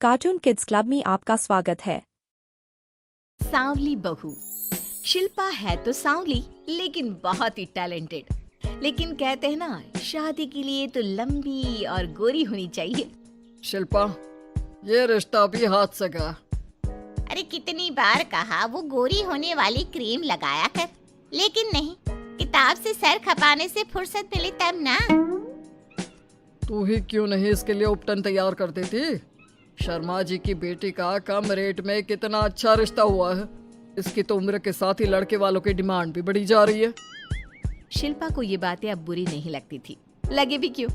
Cartoon kids club में आपका स्वागत है। सांवली बहू। शिल्पा है तो सांवली लेकिन बहुत ही टैलेंटेड। लेकिन कहते हैं ना, शादी के लिए तो लंबी और गोरी होनी चाहिए। शिल्पा, ये रिश्ता भी हाथ से गया। अरे कितनी बार कहा वो गोरी होने वाली क्रीम लगाया कर, लेकिन नहीं, किताब से सर खपाने से फुर्सत मिले तब ना। तू ही क्यों नहीं इसके लिए उपटन तैयार कर देती? शर्मा जी की बेटी का कम रेट में कितना अच्छा रिश्ता हुआ है। इसकी तो उम्र के साथ ही लड़के वालों की डिमांड भी बढ़ी जा रही है। शिल्पा को ये बातें अब बुरी नहीं लगती थी। लगे भी क्यों,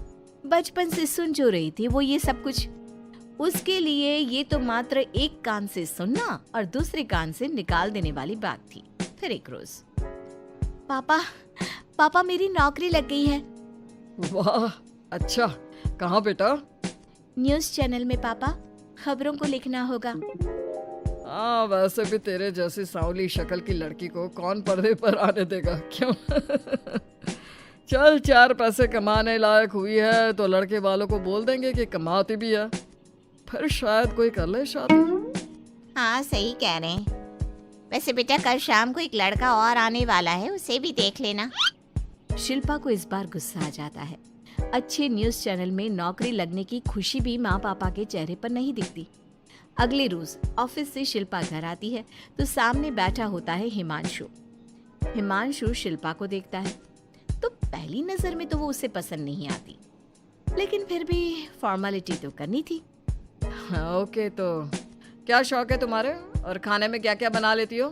बचपन से सुन जो रही थी वो ये सब कुछ। उसके लिए ये तो मात्र एक कान से सुनना और दूसरे कान से निकाल देने वाली बात थी। फिर एक रोज, पापा मेरी नौकरी लग गई है। वाह, अच्छा, कहाँ बेटा? न्यूज़ चैनल में पापा, खबरों को लिखना होगा। हाँ, वैसे भी तेरे जैसी सांवली शक्ल की लड़की को कौन पर्दे पर आने देगा, क्यों? चल, 4 पैसे कमाने लायक हुई है तो लड़के वालों को बोल देंगे कि कमाती भी है, फिर शायद कोई कर ले शादी। हाँ, सही कह रहे हैं। वैसे बेटा, कल शाम को एक लड़का और आने वाला है, उसे भी देख लेना। शिल्पा को इस बार गुस्सा आ जाता है। अच्छे न्यूज़ चैनल में नौकरी लगने की खुशी भी माँ पापा के चेहरे पर नहीं दिखती। अगले रोज ऑफिस से शिल्पा घर आती है तो सामने बैठा होता है हिमांशु। हिमांशु शिल्पा को देखता है तो पहली नजर में तो वो उसे पसंद नहीं आती, लेकिन फिर भी फॉर्मेलिटी तो करनी थी। ओके, तो क्या शौक है तुम्हारे और खाने में क्या क्या बना लेती हो?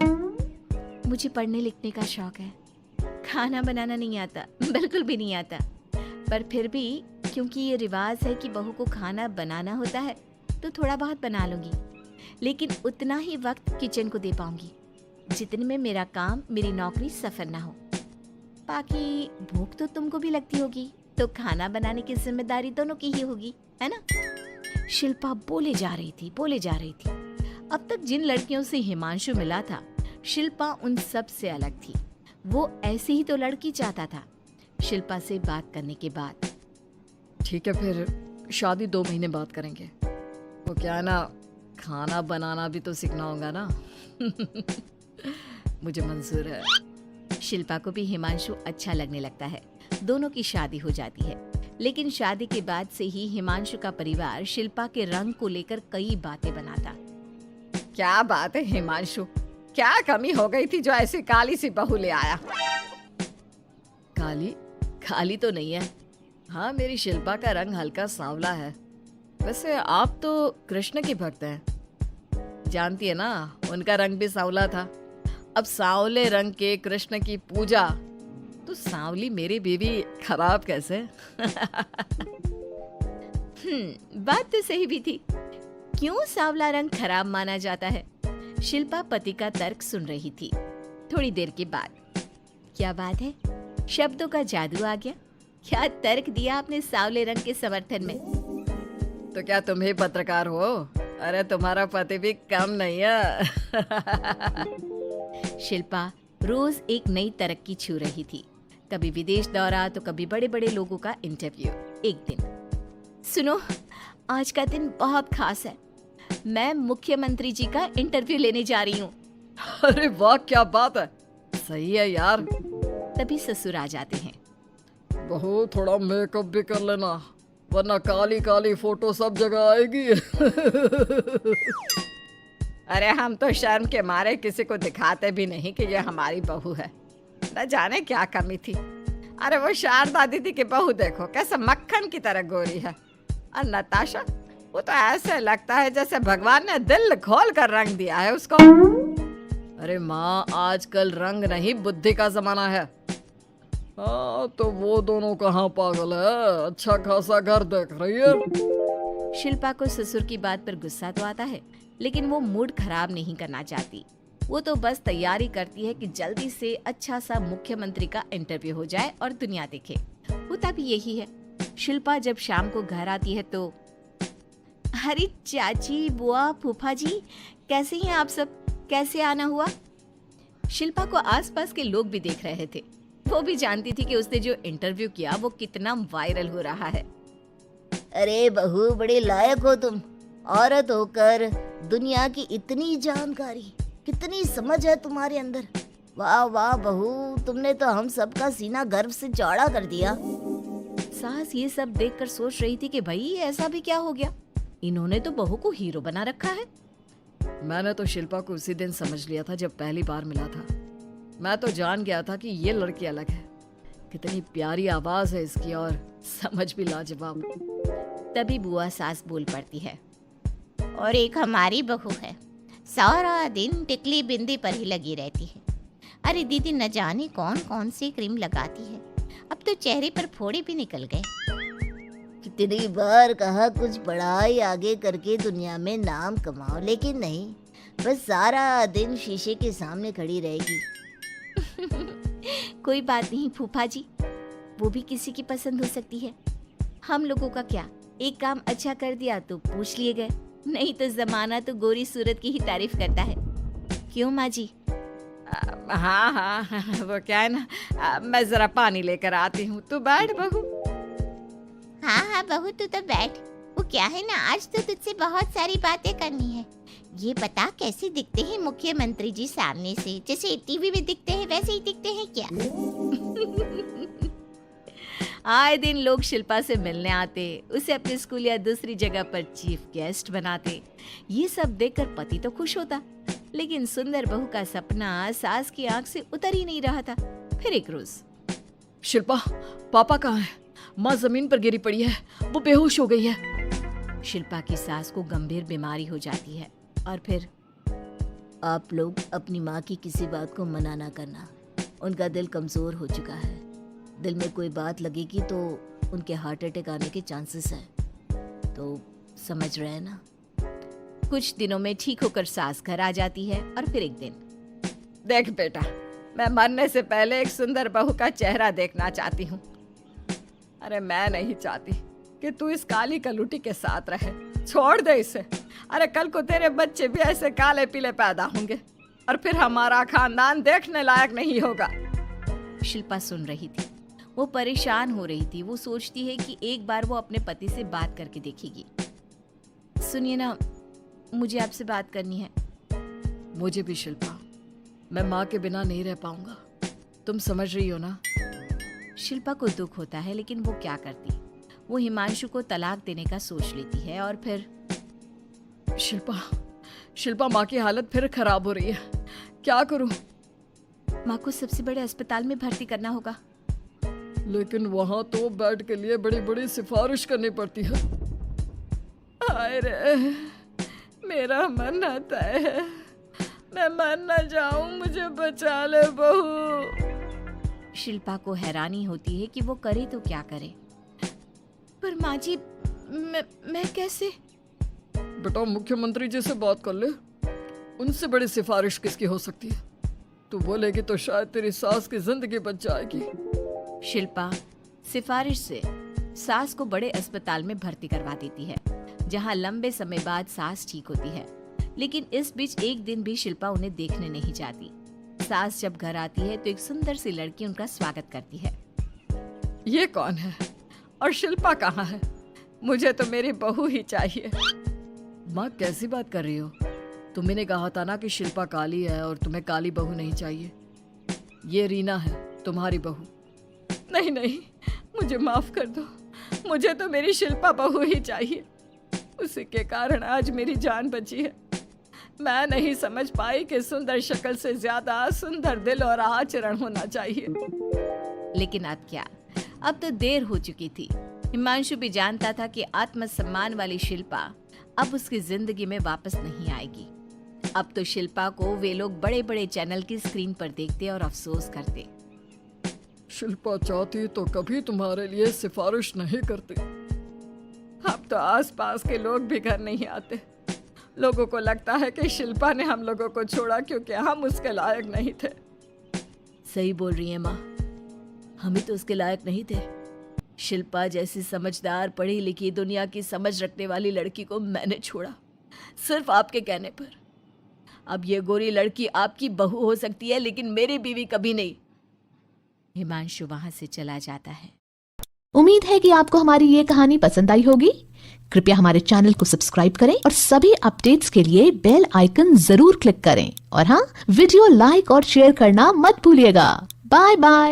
मुझे पढ़ने लिखने का शौक है, खाना बनाना नहीं आता, बिल्कुल भी नहीं आता। पर फिर भी क्योंकि ये रिवाज है कि बहू को खाना बनाना होता है तो थोड़ा बहुत बना लूंगी, लेकिन उतना ही वक्त किचन को दे पाऊंगी जितने में मेरा काम, मेरी नौकरी सफर ना हो। बाकी भूख तो तुमको भी लगती होगी, तो खाना बनाने की जिम्मेदारी दोनों की ही होगी, है ना? शिल्पा बोले जा रही थी। अब तक जिन लड़कियों से हिमांशु मिला था, शिल्पा उन सब से अलग थी। वो ऐसी ही तो लड़की चाहता था। शिल्पा से बात करने के बाद, ठीक है, फिर शादी 2 महीने बाद करेंगे। वो क्या है ना, खाना बनाना भी तो सीखना होगा ना। मुझे मंजूर है। शिल्पा को भी हिमांशु अच्छा लगने लगता है। दोनों की शादी हो जाती है, लेकिन शादी के बाद से ही हिमांशु का परिवार शिल्पा के रंग को लेकर कई बातें बनाता। क्या बात है हिमांशु, क्या कमी हो गई थी जो ऐसी काली सी बहू ले आया? काली तो नहीं है। हाँ, मेरी शिल्पा का रंग हल्का सांवला है। वैसे आप तो कृष्ण की भक्त हैं, जानती है ना, उनका रंग भी सांवला था। अब सांवले रंग के कृष्ण की पूजा तो सांवली मेरी बीवी खराब कैसे? बात तो सही भी थी। क्यों सांवला रंग खराब माना जाता है? शिल्पा पति का तर्क सुन रही थी। थोड़ी देर के बाद, क्या बात है, शब्दों का जादू आ गया। क्या तर्क दिया आपने सांवले रंग के समर्थन में? तो क्या तुम ही पत्रकार हो? अरे तुम्हारा पति भी कम नहीं है। शिल्पा रोज एक नई तरक्की छू रही थी। कभी विदेश दौरा तो कभी बड़े बड़े लोगों का इंटरव्यू। एक दिन, सुनो, आज का दिन बहुत खास है, मैं मुख्यमंत्री जी का इंटरव्यू लेने जा रही हूँ। अरे वाह, क्या बात है, सही है यार। तभी ससुर आ जाते हैं। बहू, थोड़ा मेकअप भी कर लेना, वरना काली काली फोटो सब जगह आएगी। अरे हम तो शर्म के मारे किसी को दिखाते भी नहीं कि ये हमारी बहू है। न जाने क्या कमी थी। अरे वो शारदा दीदी की बहू देखो, कैसे मक्खन की तरह गोरी है। और नताशा, वो तो ऐसे लगता है जैसे भगवान ने दिल खोल कर रंग दिया है उसको। अरे माँ, आजकल रंग नहीं बुद्धि का जमाना है। हाँ, तो वो दोनों कहाँ पागल है, अच्छा खासा घर देख रही है। शिल्पा को ससुर की बात पर गुस्सा तो आता है, लेकिन वो मूड खराब नहीं करना चाहती। वो तो बस तैयारी करती है कि जल्दी से अच्छा सा मुख्यमंत्री का इंटरव्यू हो जाए और दुनिया देखे। होता भी यही है। शिल्पा जब शाम को घर आती है तो, अरे चाची, बुआ, फूफा जी, कैसे हैं आप सब? कैसे आना हुआ? शिल्पा को आसपास के लोग भी देख रहे थे। वो भी जानती थी कि उसने जो इंटरव्यू किया वो कितना वायरल हो रहा है। अरे बहू, बड़ी लायक हो तुम। औरत होकर दुनिया की इतनी जानकारी, कितनी समझ है तुम्हारे अंदर। वाह वाह बहू, तुमने तो हम सबका सीना गर्व से चौड़ा कर दिया। सास ये सब देखकर सोच रही थी कि भाई ऐसा भी क्या हो गया, इन्होंने तो बहू को हीरो बना रखा है। मैंने तो शिल्पा को उसी दिन समझ लिया था जब पहली बार मिला था। मैं तो जान गया था कि ये लड़की अलग है। कितनी प्यारी आवाज है इसकी और समझ भी लाजवाब। तभी बुआ सास बोल पड़ती है। और एक हमारी बहू है, सारा दिन टिकली बिंदी पर ही लगी रहती है। अरे दीदी, न जाने कौन कौन सी क्रीम लगाती है, अब तो चेहरे पर फोड़े भी निकल गए। कितनी बार कहा कुछ पढ़ाई आगे करके दुनिया में नाम कमाओ, लेकिन नहीं, बस सारा दिन शीशे के सामने खड़ी रहेगी। कोई बात नहीं फूफा जी, वो भी किसी की पसंद हो सकती है। हम लोगों का क्या, एक काम अच्छा कर दिया तो पूछ लिए गए, नहीं तो जमाना तो गोरी सूरत की ही तारीफ करता है। क्यों माँ जी? हाँ हाँ, वो क्या है ना, मैं जरा पानी लेकर आती हूँ, तू बैठ बहू। हाँ हाँ बहू, तू तो बैठ। वो क्या है ना, आज तो तुझसे बहुत सारी बातें करनी है। ये बता, कैसे दिखते हैं मुख्यमंत्री जी सामने से? जैसे टीवी में दिखते हैं वैसे ही दिखते हैं क्या? आए दिन लोग शिल्पा से मिलने आते, उसे अपने स्कूल या दूसरी जगह पर चीफ गेस्ट बनाते। ये सब देखकर पति तो खुश होता, लेकिन सुंदर बहू का सपना सास की आंख से उतर ही नहीं रहा था। फिर एक रोज, शिल्पा, पापा कहाँ है? माँ जमीन पर गिरी पड़ी है, वो बेहोश हो गई है। शिल्पा की सास को गंभीर बीमारी हो जाती है और फिर आप लोग अपनी माँ की किसी बात को मना ना करना, उनका दिल कमजोर हो चुका है। दिल में कोई बात लगेगी तो उनके हार्ट अटैक आने के चांसेस हैं, तो समझ रहे हैं ना। कुछ दिनों में ठीक होकर सास घर आ जाती है और फिर एक दिन, देख बेटा, मैं मरने से पहले एक सुंदर बहू का चेहरा देखना चाहती हूँ। अरे मैं नहीं चाहती कि तू इस काली कलूटी के साथ रहे, छोड़ दे इसे। अरे कल को तेरे बच्चे भी ऐसे काले पीले पैदा होंगे और फिर हमारा खानदान देखने लायक नहीं होगा। शिल्पा सुन रही थी, वो परेशान हो रही थी। वो सोचती है कि एक बार वो अपने पति से बात करके देखेगी। सुनिए ना, मुझे आपसे बात करनी है। मुझे भी शिल्पा, मैं माँ के बिना नहीं रह पाऊंगा, तुम समझ रही हो ना। शिल्पा को दुख होता है, लेकिन वो क्या करती। वो हिमांशु को तलाक देने का सोच लेती है और फिर शिल्पा, माँ की हालत फिर खराब हो रही है, क्या करूं? माँ को सबसे बड़े अस्पताल में भर्ती करना होगा। लेकिन वहां तो बेड के लिए बड़ी बड़ी सिफारिश करनी पड़ती है। हाय रे, मेरा मरना तय है, मैं मर न जाऊं, मुझे बचा ले बहू। शिल्पा को हैरानी होती है कि वो करे तो क्या करे। पर माँ जी, मैं कैसे? बेटा, मुख्यमंत्री जी से बात कर ले, उनसे बड़ी सिफारिश किसकी हो सकती है? तू बोलेगी तो शायद तेरी सास की जिंदगी बच जाएगी। शिल्पा सिफारिश से सास को बड़े अस्पताल में भर्ती करवा देती है, जहां लंबे समय बाद सास ठीक होती है। लेकिन इस बीच एक दिन भी शिल्पा उन्हें देखने नहीं जाती। सास जब घर आती है तो एक सुंदर सी लड़की उनका स्वागत करती है। ये कौन है और शिल्पा कहाँ है? मुझे तो मेरी बहू ही चाहिए। माँ, कैसी बात कर रही हो? तुम्ही ने कहा था ना कि शिल्पा काली है और तुम्हें काली बहू नहीं चाहिए। ये रीना है, तुम्हारी बहू। नहीं नहीं, मुझे माफ कर दो, मुझे तो मेरी शिल्पा बहू ही चाहिए। उसी के कारण आज मेरी जान बची है। मैं नहीं समझ पाई कि सुंदर शक्ल से ज्यादा सुंदर दिल और आचरण होना चाहिए। लेकिन अब क्या, अब तो देर हो चुकी थी। हिमांशु भी जानता था कि आत्मसम्मान वाली शिल्पा अब उसकी जिंदगी में वापस नहीं आएगी। अब तो शिल्पा को वे लोग बड़े बड़े चैनल की स्क्रीन पर देखते और अफसोस करते। शिल्पा चाहती तो कभी तुम्हारे लिए सिफारिश नहीं करती। अब तो आसपास के लोग भी घर नहीं आते। लोगों को लगता है कि शिल्पा ने हम लोगों को छोड़ा क्योंकि हम उसके लायक नहीं थे। सही बोल रही है माँ, हम ही तो उसके लायक नहीं थे। शिल्पा जैसी समझदार, पढ़ी लिखी, दुनिया की समझ रखने वाली लड़की को मैंने छोड़ा, सिर्फ आपके कहने पर। अब ये गोरी लड़की आपकी बहू हो सकती है, लेकिन मेरी बीवी कभी नहीं। हिमांशु वहां से चला जाता है। उम्मीद है कि आपको हमारी ये कहानी पसंद आई होगी। कृपया हमारे चैनल को सब्सक्राइब करें और सभी अपडेट्स के लिए बेल आइकन जरूर क्लिक करें। और हाँ, वीडियो लाइक और शेयर करना मत भूलिएगा। Bye bye.